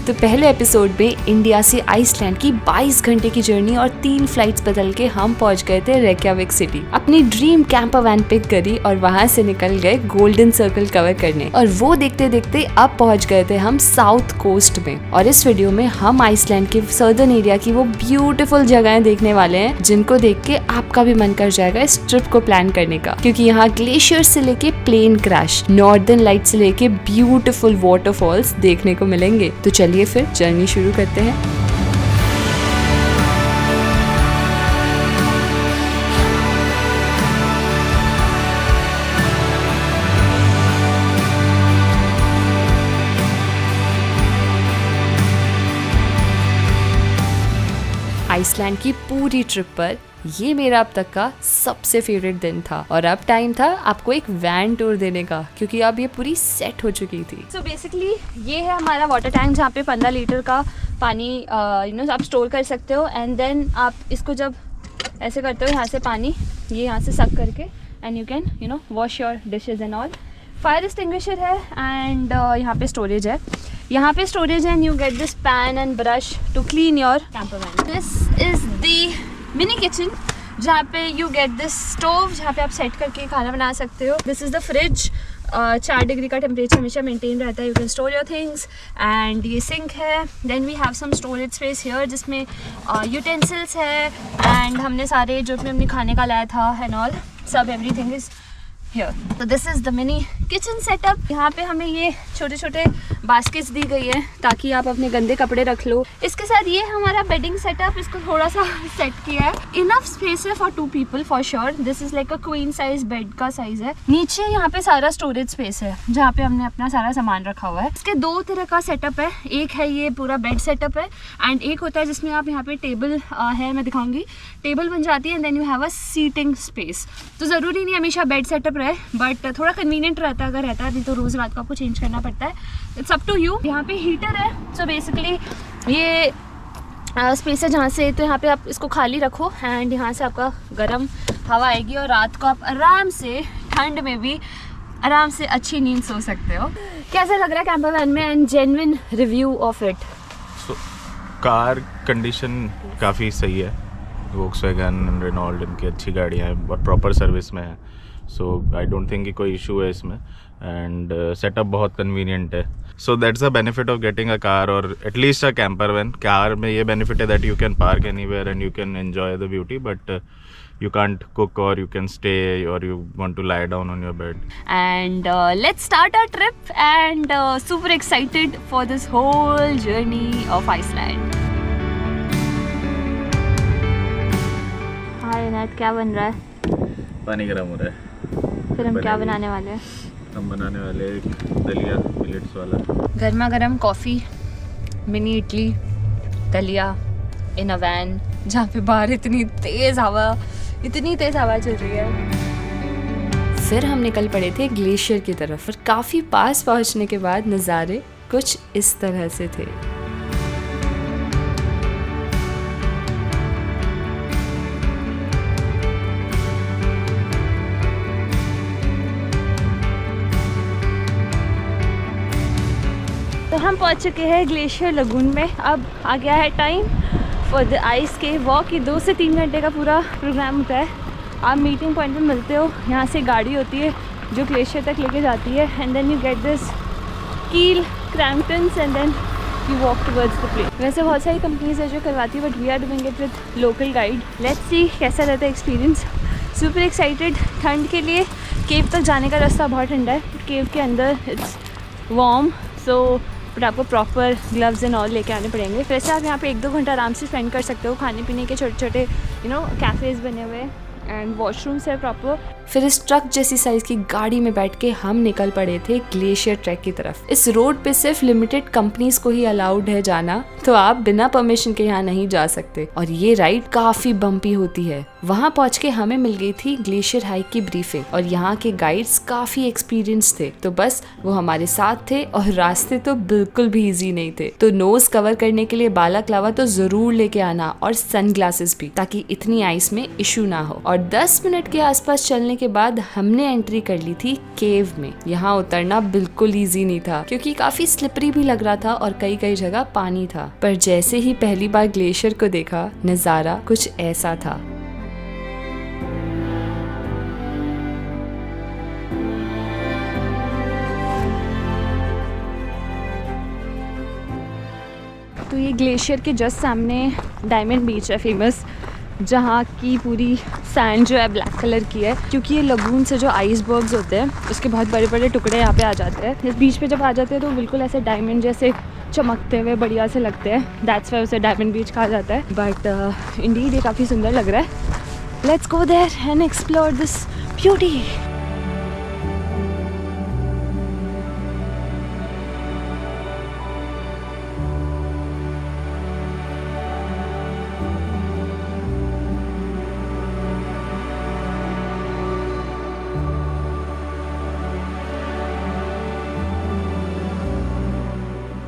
तो पहले एपिसोड में इंडिया से आइसलैंड की 22 घंटे की जर्नी और 3 फ्लाइट्स बदल के हम पहुंच गए थे रेक्याविक सिटी। अपनी ड्रीम कैंपर वैन पिक करी और वहां से निकल गए गोल्डन सर्कल कवर करने, और वो देखते देखते अब पहुंच गए थे हम साउथ कोस्ट में। और इस वीडियो में हम आइसलैंड के सदर्न एरिया की वो ब्यूटीफुल जगहें देखने वाले हैं जिनको देख के आपका भी मन कर जाएगा इस ट्रिप को प्लान करने का, क्योंकि यहाँ ग्लेशियर से लेके प्लेन क्रैश, नॉर्दर्न लाइट से लेके ब्यूटीफुल वाटरफॉल्स देखने को मिलेंगे। तो चलिए फिर जर्नी शुरू करते हैं। आइसलैंड की पूरी ट्रिप पर ये मेरा अब तक का सबसे फेवरेट दिन था, और अब टाइम था आपको एक वैन टूर देने का, क्योंकि अब ये पूरी सेट हो चुकी थी। सो बेसिकली ये है हमारा वाटर टैंक जहाँ पे 15 लीटर का पानी आप स्टोर कर सकते हो। एंड देन आप इसको जब ऐसे करते हो यहाँ से पानी ये यहाँ से सक करके, and you can wash your dishes and all. Fire extinguisher है एंड यहाँ पे स्टोरेज है। यहाँ पे स्टोरेज है and you get this pan and brush to clean your camper van. This is the mini kitchen जहाँ पे यू गेट दिस स्टोव जहाँ पे आप सेट करके खाना बना सकते हो। This is the fridge, 4 degree का टेम्परेचर हमेशा मेंटेन रहता है। You can store your things. And ये सिंक है। Then we have some storage space here जिसमें यूटेंसिल्स है एंड हमने सारे जो अपने खाने का लाया था एंड ऑल सब एवरीथिंग इज हियर। तो this is the mini kitchen setup. यहाँ पे हमें ये छोटे छोटे बास्केट्स दी गई है ताकि आप अपने गंदे कपड़े रख लो। इसके साथ ये हमारा बेडिंग सेटअप, इसको थोड़ा सा सेट किया है। इनफ स्पेस है for 2 people for sure. This is like a queen size bed का साइज है। नीचे यहाँ पे सारा स्टोरेज स्पेस है जहाँ पे हमने अपना सारा सामान रखा हुआ है। इसके 2 तरह का सेटअप है। एक है ये पूरा बेड सेटअप है एंड एक होता है जिसमें आप यहाँ पे टेबल है, मैं दिखाऊंगी, टेबल बन जाती है and then you have a seating space. तो ज़रूरी नहीं हमेशा बेड सेटअप रहे, बट थोड़ा कन्वीनियंट रहता है अगर रहता है, नहीं तो रोज़ रात को आपको चेंज करना पड़ता है। It's up to you. यहाँ पे हीटर है। सो बेसिकली ये स्पेस है जहाँ से, तो यहाँ पे आप इसको खाली रखो एंड यहाँ से आपका गर्म हवा आएगी और रात को आप आराम से ठंड में भी आराम से अच्छी नींद सो सकते हो। कैसा लग रहा है कैंपर वैन में and genuine review of it? Car condition काफ़ी सही है। वोक्सवैगन, रेनॉल्ट इनकी अच्छी गाड़ियाँ हैं और प्रॉपर सर्विस में है। सो आई डोंट थिंक कि कोई इशू है इसमें एंड सेटअप बहुत कन्वीनियंट है। So that's the benefit of getting a car और एटलीस्ट अ कैंपर वैन। कार में ये बेनिफिट है that you can park anywhere and you can enjoy the beauty, but you can't cook or you can stay or you want to lie down on your bed. And let's start our trip and super excited for this whole journey of Iceland. हाँ इनायत, क्या बन रहा है? पानी गर्म हो रहा है। फिर हम क्या बनाने वाले हैं? हम बनाने वाले दलिया, मिलेट्स वाला। गर्मा गर्म कॉफ़ी, मिनी इडली, दलिया इन अ वैन जहाँ पे बाहर इतनी तेज़ हवा चल रही है। फिर हम निकल पड़े थे ग्लेशियर की तरफ, और काफी पास पहुंचने के बाद नज़ारे कुछ इस तरह से थे। तो हम पहुंच चुके हैं ग्लेशियर लगून में। अब आ गया है टाइम फॉर द आइस के वॉक। की 2 से 3 घंटे का पूरा प्रोग्राम होता है। आप मीटिंग पॉइंट पे मिलते हो, यहाँ से गाड़ी होती है जो ग्लेशियर तक लेके जाती है and then you get this keel, Crampton's and then you walk towards the place. वैसे बहुत सारी कंपनीज है जो करवाती है, but we are doing it with local guide. Let's see कैसा रहता है एक्सपीरियंस। सुपर एक्साइटेड ठंड के लिए। केव तक जाने का रास्ता बहुत ठंडा है, केव के अंदर इट्स वार्म, सो बट आपको प्रॉपर ग्लव्स एंड ऑल लेके आने पड़ेंगे। वैसे आप यहाँ पे 1-2 घंटा आराम से स्पेंड कर सकते हो। खाने पीने के छोटे छोटे कैफ़ेज़ बने हुए एंड वॉशरूम्स है प्रॉपर। फिर इस ट्रक जैसी साइज की गाड़ी में बैठ के हम निकल पड़े थे ग्लेशियर ट्रैक की तरफ। इस रोड पे सिर्फ लिमिटेड कंपनीज को ही अलाउड है जाना, तो आप बिना परमिशन के यहाँ नहीं जा सकते। और ये राइड काफी बम्पी होती है, वहाँ पहुँच के हमें मिल गई थी ग्लेशियर हाइक की ब्रीफिंग और यहाँ के गाइड्स काफी एक्सपीरियंस थे, तो बस वो हमारे साथ थे और रास्ते तो बिल्कुल भी इजी नहीं थे। तो नोज कवर करने के लिए बालाक्लावा तो जरूर लेके आना और सनग्लासेस भी, ताकि इतनी आइस में इशू ना हो। और 10 मिनट के आसपास चलने के बाद हमने एंट्री कर ली थी केव में। यहाँ उतरना बिल्कुल इजी नहीं था क्योंकि काफी स्लिपरी भी लग रहा था और कई कई जगह पानी था। पर जैसे ही पहली बार ग्लेशियर को देखा, नजारा कुछ ऐसा था। तो ये ग्लेशियर के जस्ट सामने डायमंड बीच है फेमस, जहाँ की पूरी सैंड जो है ब्लैक कलर की है, क्योंकि ये लगून से जो आइसबर्ग्स होते हैं उसके बहुत बड़े बड़े टुकड़े यहाँ पे आ जाते हैं। इस बीच पे जब आ जाते हैं तो बिल्कुल ऐसे डायमंड जैसे चमकते हुए बढ़िया से लगते हैं। दैट्स वाई उसे डायमंड बीच कहा जाता है। बट इंडीड ये काफ़ी सुंदर लग रहा है। Let's go there and explore this beauty.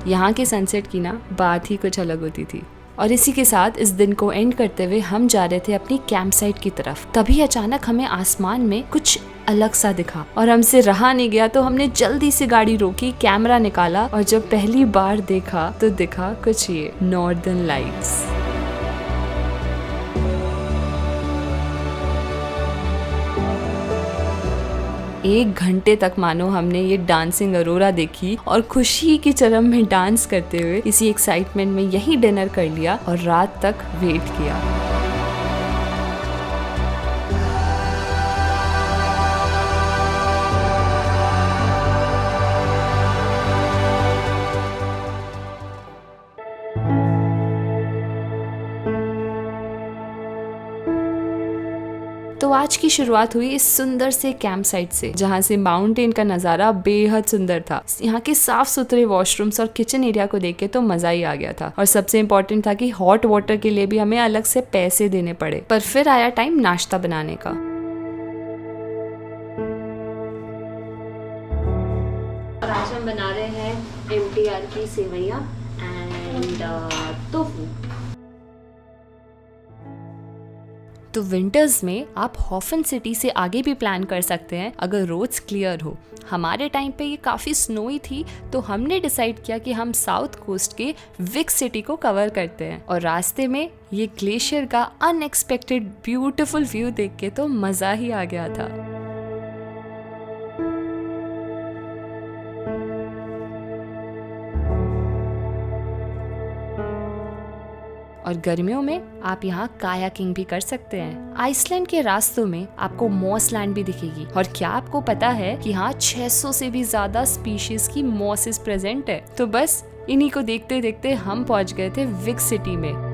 यहाँ के सनसेट की ना बात ही कुछ अलग होती थी। और इसी के साथ इस दिन को एंड करते हुए हम जा रहे थे अपनी कैंप साइट की तरफ। तभी अचानक हमें आसमान में कुछ अलग सा दिखा और हमसे रहा नहीं गया, तो हमने जल्दी से गाड़ी रोकी, कैमरा निकाला और जब पहली बार देखा तो दिखा कुछ ये नॉर्दर्न लाइट्स। 1 घंटे तक मानो हमने ये डांसिंग अरोरा देखी और खुशी की चरम में डांस करते हुए इसी एक्साइटमेंट में यही डिनर कर लिया और रात तक वेट किया। तो आज की शुरुआत हुई इस सुंदर से कैंप साइट से, जहाँ से माउंटेन का नज़ारा बेहद सुंदर था। यहाँ के साफ सुथरे वॉशरूम्स और किचन एरिया को देख के तो मजा ही आ गया था। और सबसे इम्पोर्टेंट था कि हॉट वाटर के लिए भी हमें अलग से पैसे देने पड़े। पर फिर आया टाइम नाश्ता बनाने का। और आज हम बना रहे हैं MTR की सेवैयाँ एंड टोफू। तो विंटर्स में आप हॉफन सिटी से आगे भी प्लान कर सकते हैं अगर रोड्स क्लियर हो। हमारे टाइम पे ये काफ़ी स्नोई थी, तो हमने डिसाइड किया कि हम साउथ कोस्ट के विक सिटी को कवर करते हैं। और रास्ते में ये ग्लेशियर का अनएक्सपेक्टेड ब्यूटीफुल व्यू देख के तो मज़ा ही आ गया था। और गर्मियों में आप यहाँ कायाकिंग भी कर सकते हैं। आइसलैंड के रास्तों में आपको मॉस लैंड भी दिखेगी। और क्या आपको पता है कि यहाँ 600 से भी ज्यादा स्पीशीज की मॉसेस प्रेजेंट है। तो बस इन्हीं को देखते देखते हम पहुँच गए थे विक सिटी में।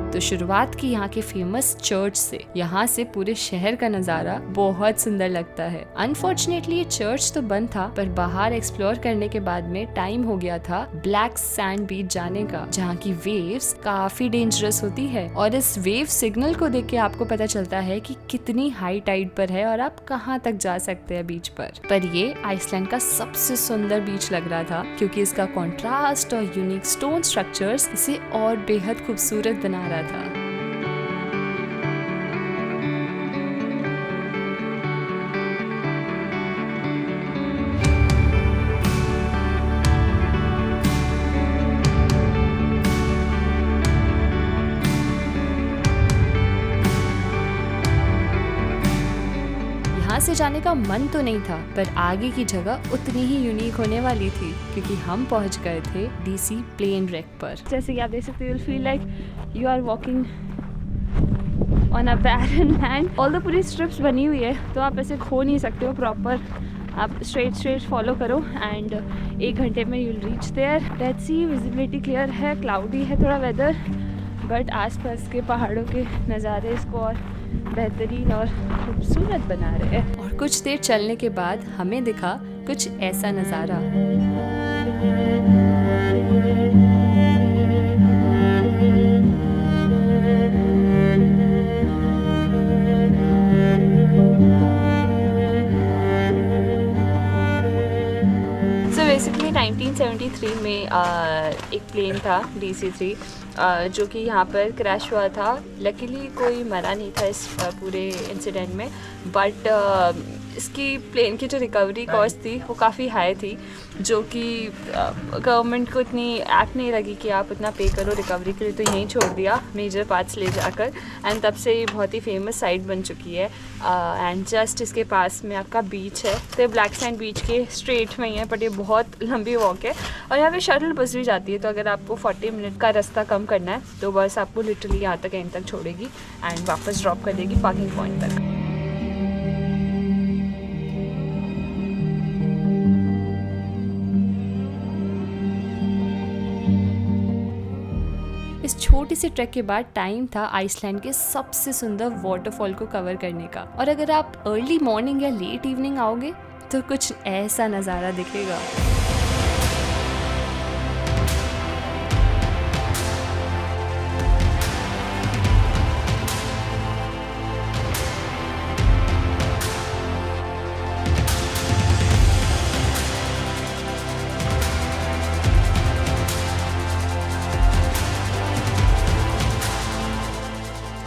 तो शुरुआत की यहाँ के फेमस चर्च से। यहाँ से पूरे शहर का नज़ारा बहुत सुंदर लगता है। अनफॉर्चुनेटली ये चर्च तो बंद था, पर बाहर एक्सप्लोर करने के बाद में टाइम हो गया था ब्लैक सैंड बीच जाने का, जहाँ की वेव्स काफी डेंजरस होती है। और इस वेव सिग्नल को देख के आपको पता चलता है कि कितनी हाई टाइड पर है और आप कहाँ तक जा सकते हैं बीच पर ये आइसलैंड का सबसे सुंदर बीच लग रहा था, क्योंकि इसका कॉन्ट्रास्ट और यूनिक स्टोन स्ट्रक्चर्स इसे और बेहद खूबसूरत बना रहा था। यहाँ से जाने का मन तो नहीं था, पर आगे की जगह उतनी ही यूनिक होने वाली थी, क्योंकि हम पहुँच गए थे DC प्लेन रेक पर। जैसे कि आप देख सकते हो, feel like you are walking on a barren land. All the पूरी स्ट्रिप्स बनी हुई है, तो आप ऐसे खो नहीं सकते हो प्रॉपर। आप स्ट्रेट फॉलो करो एंड 1 घंटे में you will reach there. Let's see, visibility clear है, क्लाउडी है थोड़ा वेदर, बट आसपास के पहाड़ों के नज़ारे इसको और बेहतरीन और खूबसूरत बना रहे हैं। और कुछ देर चलने के बाद हमें दिखा कुछ ऐसा नज़ारा। 2019 में एक प्लेन था DC-3 जो कि यहाँ पर क्रैश हुआ था। लकीली कोई मरा नहीं था इस पूरे इंसिडेंट में, बट इसकी प्लेन की जो रिकवरी कॉस्ट थी वो काफ़ी हाई थी, जो कि गवर्नमेंट को इतनी एक्ट नहीं लगी कि आप इतना पे करो रिकवरी के लिए, तो यहीं छोड़ दिया मेजर पार्ट्स ले जाकर। एंड तब से ये बहुत ही फेमस साइट बन चुकी है। एंड जस्ट इसके पास में आपका बीच है, तो ब्लैक सैंड बीच के स्ट्रेट में ही है, बट ये बहुत लंबी वॉक है। और यहाँ पे शटल बस भी जाती है, तो अगर आपको 40 मिनट का रास्ता कम करना है तो बस आपको लिटरली यहाँ तक एंड तक छोड़ेगी एंड वापस ड्रॉप कर देगी पार्किंग पॉइंट तक। इस छोटी सी ट्रैक के बाद टाइम था आइसलैंड के सबसे सुंदर वाटरफॉल को कवर करने का। और अगर आप अर्ली मॉर्निंग या लेट इवनिंग आओगे तो कुछ ऐसा नज़ारा दिखेगा।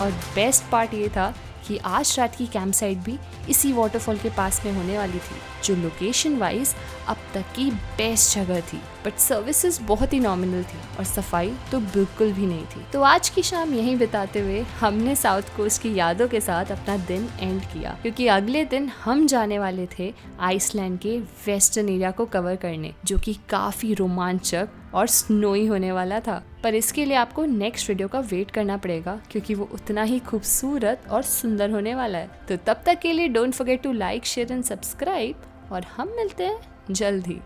और बेस्ट पार्ट ये था कि आज रात की कैंप साइट भी इसी वाटरफॉल के पास में होने वाली थी, जो लोकेशन वाइज अब तक की बेस्ट जगह थी। बट सर्विसेज बहुत ही नॉमिनल थी और सफाई तो बिल्कुल भी नहीं थी। तो आज की शाम यहीं बिताते हुए हमने साउथ कोस्ट की यादों के साथ अपना दिन एंड किया, क्योंकि अगले दिन हम जाने वाले थे आइसलैंड के वेस्टर्न एरिया को कवर करने, जो कि काफ़ी रोमांचक और स्नोई होने वाला था। पर इसके लिए आपको नेक्स्ट वीडियो का वेट करना पड़ेगा, क्योंकि वो उतना ही खूबसूरत और सुंदर होने वाला है। तो तब तक के लिए don't forget to like, share and subscribe, और हम मिलते हैं जल्द ही।